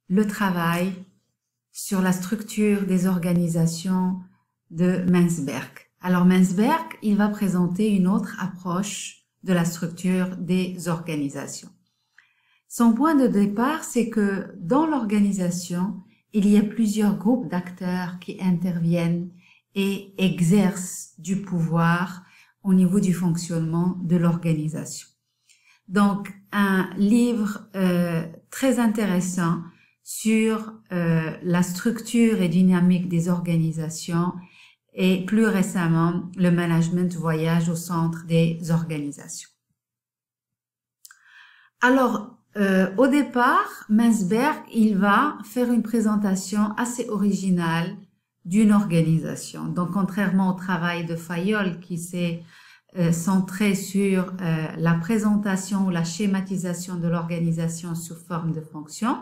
le travail sur la structure des organisations de Mansberg. Alors Mansberg, il va présenter une autre approche de la structure des organisations. Son point de départ, c'est que dans l'organisation, il y a plusieurs groupes d'acteurs qui interviennent et exercent du pouvoir au niveau du fonctionnement de l'organisation. Donc, un livre très intéressant sur la structure et dynamique des organisations et plus récemment, le management voyage au centre des organisations. Alors, au départ, Mansberg, il va faire une présentation assez originale d'une organisation. Donc, contrairement au travail de Fayol qui s'est centré sur la présentation ou la schématisation de l'organisation sous forme de fonction,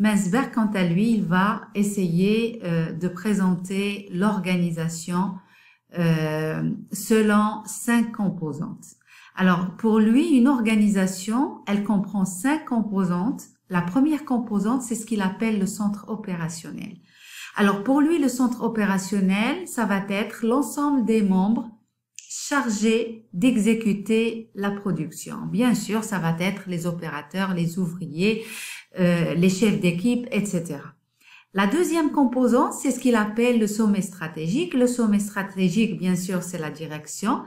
Mansberg, quant à lui, il va essayer de présenter l'organisation selon 5 composantes. Alors, pour lui, une organisation, elle comprend 5 composantes. La première composante, c'est ce qu'il appelle le centre opérationnel. Alors, pour lui, le centre opérationnel, ça va être l'ensemble des membres chargés d'exécuter la production. Bien sûr, ça va être les opérateurs, les ouvriers, les chefs d'équipe, etc. La deuxième composante, c'est ce qu'il appelle le sommet stratégique. Le sommet stratégique, bien sûr, c'est la direction.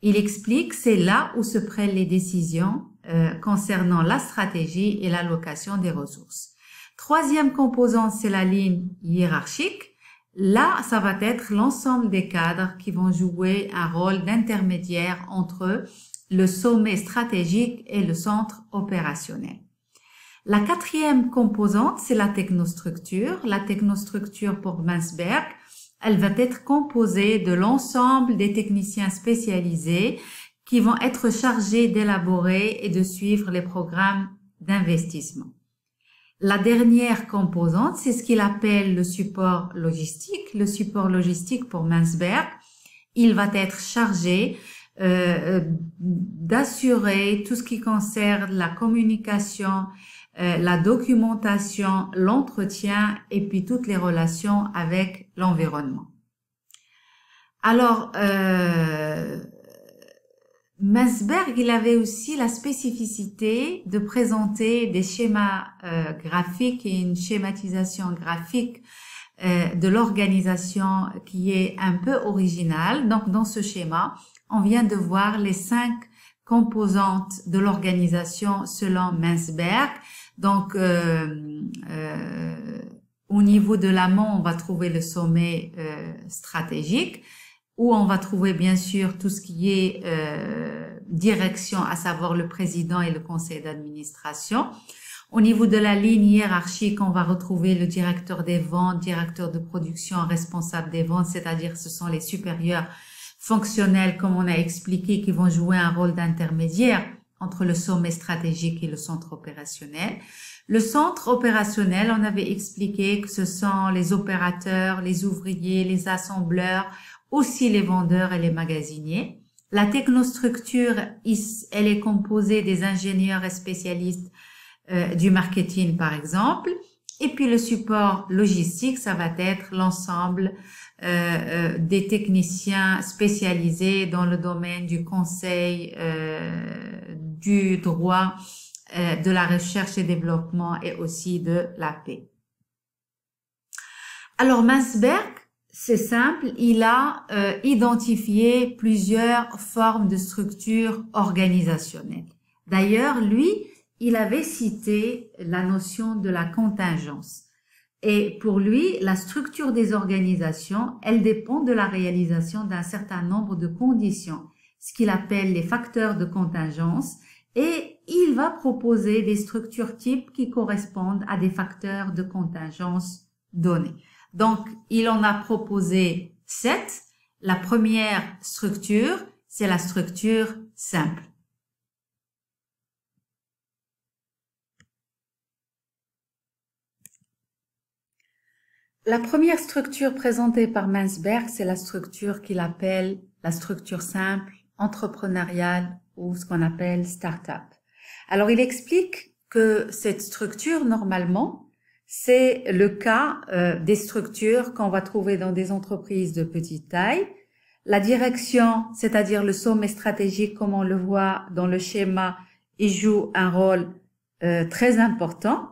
Il explique, c'est là où se prennent les décisions concernant la stratégie et l'allocation des ressources. Troisième composante, c'est la ligne hiérarchique. Là, ça va être l'ensemble des cadres qui vont jouer un rôle d'intermédiaire entre le sommet stratégique et le centre opérationnel. La quatrième composante, c'est la technostructure. La technostructure pour Mansberg, elle va être composée de l'ensemble des techniciens spécialisés qui vont être chargés d'élaborer et de suivre les programmes d'investissement. La dernière composante, c'est ce qu'il appelle le support logistique. Le support logistique pour Mansberg, il va être chargé d'assurer tout ce qui concerne la communication, la documentation, l'entretien et puis toutes les relations avec l'environnement. Alors, Mansberg, il avait aussi la spécificité de présenter des schémas graphiques et une schématisation graphique de l'organisation qui est un peu originale. Donc, dans ce schéma, on vient de voir les 5 composantes de l'organisation selon Mansberg. Donc, au niveau de l'amont, on va trouver le sommet stratégique, où on va trouver bien sûr tout ce qui est direction, à savoir le président et le conseil d'administration. Au niveau de la ligne hiérarchique, on va retrouver le directeur des ventes, directeur de production, responsable des ventes, c'est-à-dire ce sont les supérieurs fonctionnels, comme on a expliqué, qui vont jouer un rôle d'intermédiaire entre le sommet stratégique et le centre opérationnel. Le centre opérationnel, on avait expliqué que ce sont les opérateurs, les ouvriers, les assembleurs, aussi les vendeurs et les magasiniers. La technostructure, elle est composée des ingénieurs et spécialistes du marketing, par exemple. Et puis le support logistique, ça va être l'ensemble des techniciens spécialisés dans le domaine du conseil, du droit, de la recherche et développement et aussi de la paix. Alors Mansberg, c'est simple, il a identifié plusieurs formes de structures organisationnelles. D'ailleurs, lui, il avait cité la notion de la contingence. Et pour lui, la structure des organisations, elle dépend de la réalisation d'un certain nombre de conditions, ce qu'il appelle les facteurs de contingence, et il va proposer des structures types qui correspondent à des facteurs de contingence donnés. Donc, il en a proposé 7. La première structure, c'est la structure simple. La première structure présentée par Mansberg, c'est la structure qu'il appelle la structure simple, entrepreneuriale ou ce qu'on appelle start-up. Alors, il explique que cette structure, normalement, c'est le cas des structures qu'on va trouver dans des entreprises de petite taille. La direction, c'est-à-dire le sommet stratégique, comme on le voit dans le schéma, il joue un rôle très important.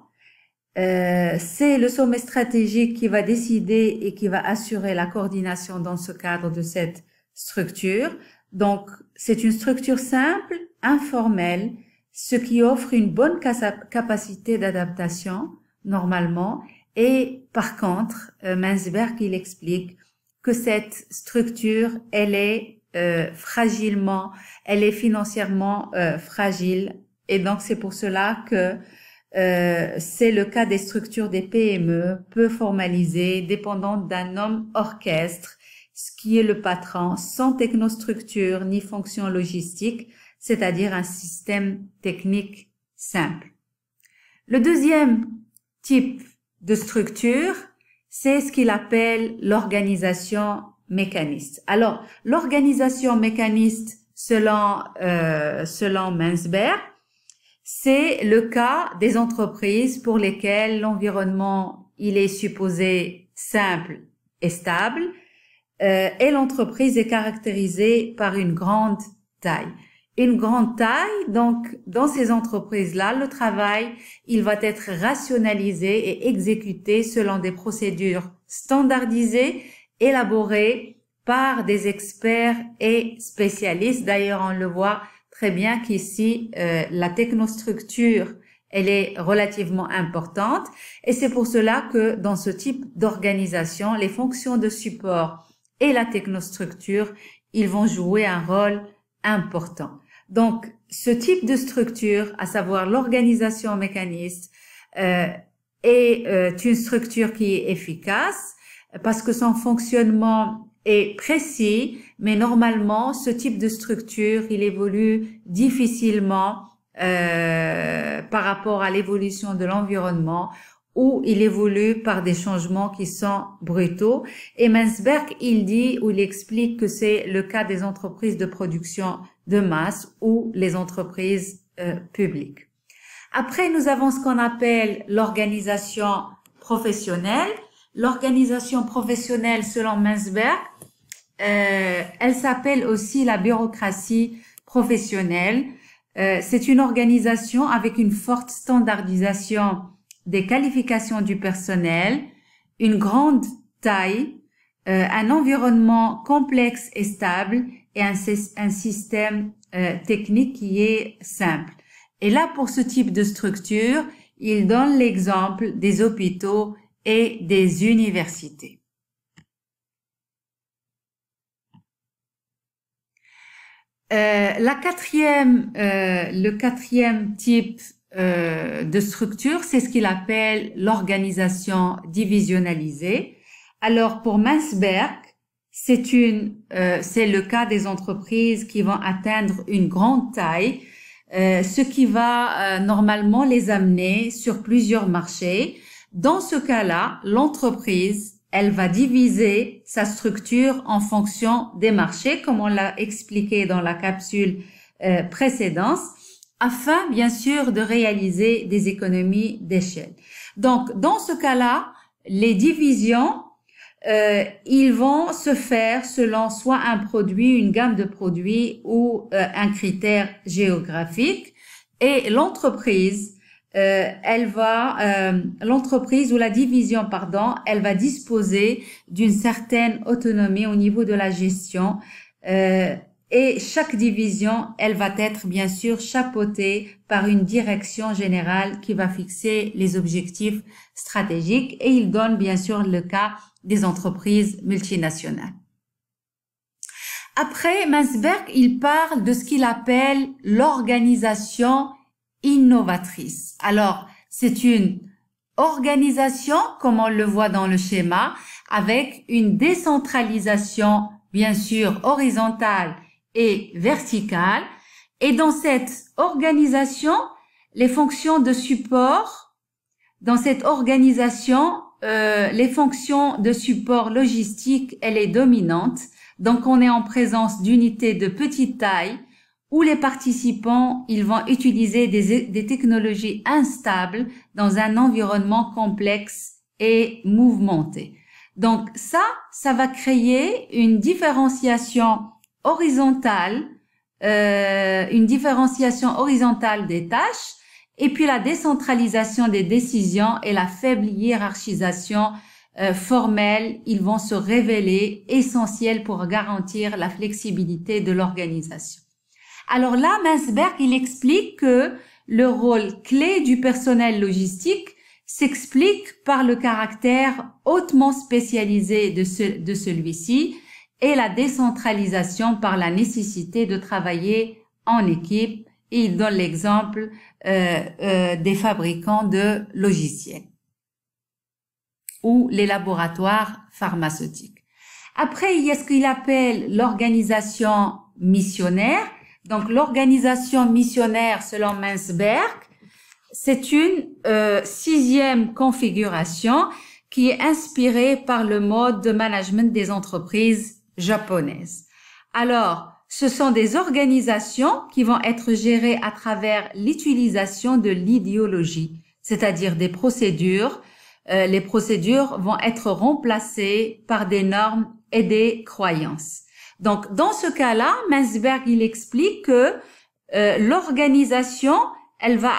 C'est le sommet stratégique qui va décider et qui va assurer la coordination dans ce cadre de cette structure. Donc, c'est une structure simple, informelle, ce qui offre une bonne capacité d'adaptation normalement. Et par contre, Mansberg, il explique que cette structure, elle est financièrement fragile. Et donc, c'est pour cela que c'est le cas des structures des PME, peu formalisées, dépendantes d'un homme orchestre, ce qui est le patron, sans technostructure ni fonction logistique, c'est-à-dire un système technique simple. Le deuxième type de structure, c'est ce qu'il appelle l'organisation mécaniste. Alors, l'organisation mécaniste, selon Mansberg, c'est le cas des entreprises pour lesquelles l'environnement, il est supposé simple et stable, et l'entreprise est caractérisée par une grande taille. Une grande taille, donc, dans ces entreprises-là, le travail, il va être rationalisé et exécuté selon des procédures standardisées, élaborées par des experts et spécialistes. D'ailleurs, on le voit très bien qu'ici, la technostructure, elle est relativement importante. Et c'est pour cela que dans ce type d'organisation, les fonctions de support et la technostructure, ils vont jouer un rôle important. Donc, ce type de structure, à savoir l'organisation mécaniste, est une structure qui est efficace parce que son fonctionnement est précis, mais normalement, ce type de structure, il évolue difficilement par rapport à l'évolution de l'environnement, ou il évolue par des changements qui sont brutaux. Et Mansberg, il dit, ou il explique que c'est le cas des entreprises de production de masse ou les entreprises publiques. Après, nous avons ce qu'on appelle l'organisation professionnelle. L'organisation professionnelle, selon Mansberg, elle s'appelle aussi la bureaucratie professionnelle. C'est une organisation avec une forte standardisation des qualifications du personnel, une grande taille, un environnement complexe et stable et un système technique qui est simple. Et là, pour ce type de structure, il donne l'exemple des hôpitaux et des universités. Le quatrième type de structure, c'est ce qu'il appelle l'organisation divisionnalisée. Alors, pour Mansberg, c'est le cas des entreprises qui vont atteindre une grande taille, ce qui va normalement les amener sur plusieurs marchés. Dans ce cas-là, l'entreprise, elle va diviser sa structure en fonction des marchés, comme on l'a expliqué dans la capsule précédente, afin, bien sûr, de réaliser des économies d'échelle. Donc, dans ce cas-là, les divisions, ils vont se faire selon soit un produit, une gamme de produits ou un critère géographique. Et l'entreprise, l'entreprise ou la division, pardon, elle va disposer d'une certaine autonomie au niveau de la gestion. Et chaque division, elle va être bien sûr chapeautée par une direction générale qui va fixer les objectifs stratégiques, et il donne bien sûr le cas des entreprises multinationales. Après, Mansberg, il parle de ce qu'il appelle l'organisation innovatrice. Alors, c'est une organisation, comme on le voit dans le schéma, avec une décentralisation bien sûr horizontale et verticale. Et dans cette organisation, les fonctions de support, dans cette organisation, les fonctions de support logistique, elle est dominante. Donc, on est en présence d'unités de petite taille où les participants, ils vont utiliser des technologies instables dans un environnement complexe et mouvementé. Donc ça va créer une différenciation horizontale, des tâches, et puis la décentralisation des décisions et la faible hiérarchisation formelle, ils vont se révéler essentiels pour garantir la flexibilité de l'organisation. Alors là, Mansberg, il explique que le rôle clé du personnel logistique s'explique par le caractère hautement spécialisé de celui-ci et la décentralisation par la nécessité de travailler en équipe. Et il donne l'exemple des fabricants de logiciels ou les laboratoires pharmaceutiques. Après, il y a ce qu'il appelle l'organisation missionnaire. Donc, l'organisation missionnaire, selon Mansberg, c'est une sixième configuration qui est inspirée par le mode de management des entreprises japonaises. Alors, ce sont des organisations qui vont être gérées à travers l'utilisation de l'idéologie, c'est-à-dire des procédures. Les procédures vont être remplacées par des normes et des croyances. Donc, dans ce cas-là, Mansberg, il explique que l'organisation, elle va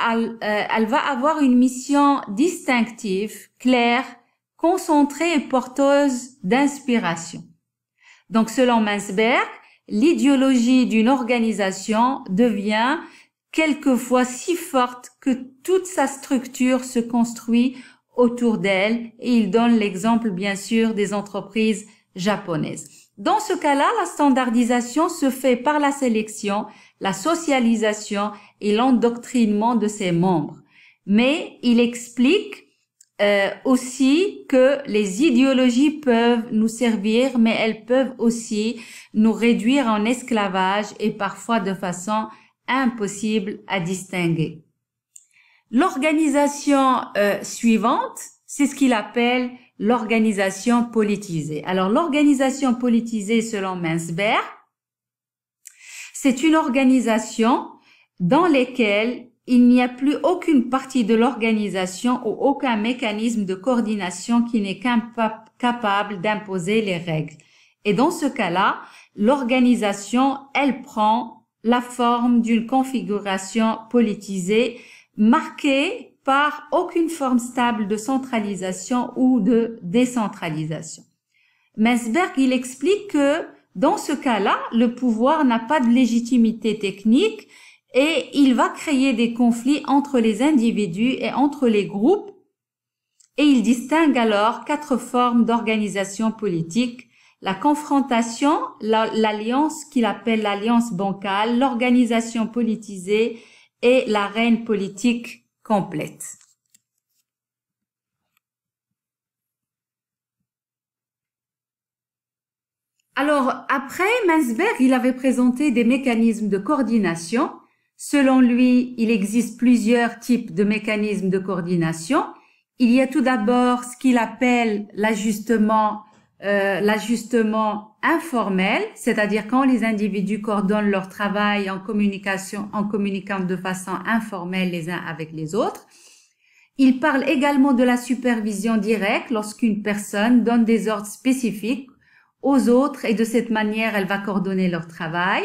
avoir une mission distinctive, claire, concentrée et porteuse d'inspiration. Donc, selon Mansberg, l'idéologie d'une organisation devient quelquefois si forte que toute sa structure se construit autour d'elle, et il donne l'exemple, bien sûr, des entreprises japonaises. Dans ce cas-là, la standardisation se fait par la sélection, la socialisation et l'endoctrinement de ses membres. Mais il explique aussi que les idéologies peuvent nous servir, mais elles peuvent aussi nous réduire en esclavage et parfois de façon impossible à distinguer. L'organisation suivante, c'est ce qu'il appelle l'organisation politisée. Alors, l'organisation politisée, selon Mansberg, c'est une organisation dans laquelle il n'y a plus aucune partie de l'organisation ou aucun mécanisme de coordination qui n'est capable d'imposer les règles. Et dans ce cas-là, l'organisation, elle prend la forme d'une configuration politisée marquée par aucune forme stable de centralisation ou de décentralisation. Mansberg, il explique que dans ce cas-là, le pouvoir n'a pas de légitimité technique et il va créer des conflits entre les individus et entre les groupes. Et il distingue alors 4 formes d'organisation politique: la confrontation, l'alliance qu'il appelle l'alliance bancale, l'organisation politisée et l'arène politique complète. Alors, après, Mansberg, il avait présenté des mécanismes de coordination. Selon lui, il existe plusieurs types de mécanismes de coordination. Il y a tout d'abord ce qu'il appelle l'ajustement informel, c'est-à-dire quand les individus coordonnent leur travail en communiquant de façon informelle les uns avec les autres. Il parle également de la supervision directe lorsqu'une personne donne des ordres spécifiques aux autres et de cette manière, elle va coordonner leur travail.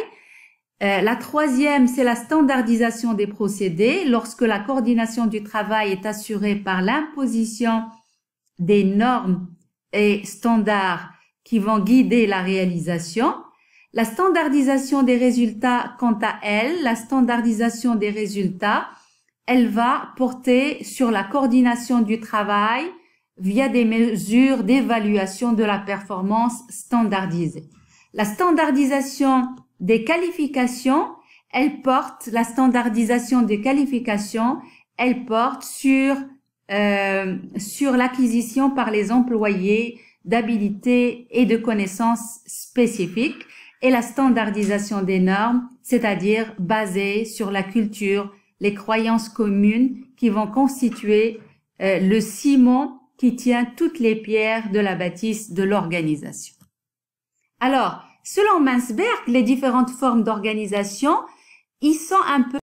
La troisième, c'est la standardisation des procédés lorsque la coordination du travail est assurée par l'imposition des normes et standards qui vont guider la réalisation. La standardisation des résultats, quant à elle, la standardisation des résultats, elle va porter sur la coordination du travail via des mesures d'évaluation de la performance standardisée. La standardisation des qualifications, la standardisation des qualifications, elle porte sur l'acquisition par les employés d'habilités et de connaissances spécifiques, et la standardisation des normes, c'est-à-dire basée sur la culture, les croyances communes qui vont constituer le ciment qui tient toutes les pierres de la bâtisse de l'organisation. Alors, selon Mansberg, les différentes formes d'organisation, ils sont un peu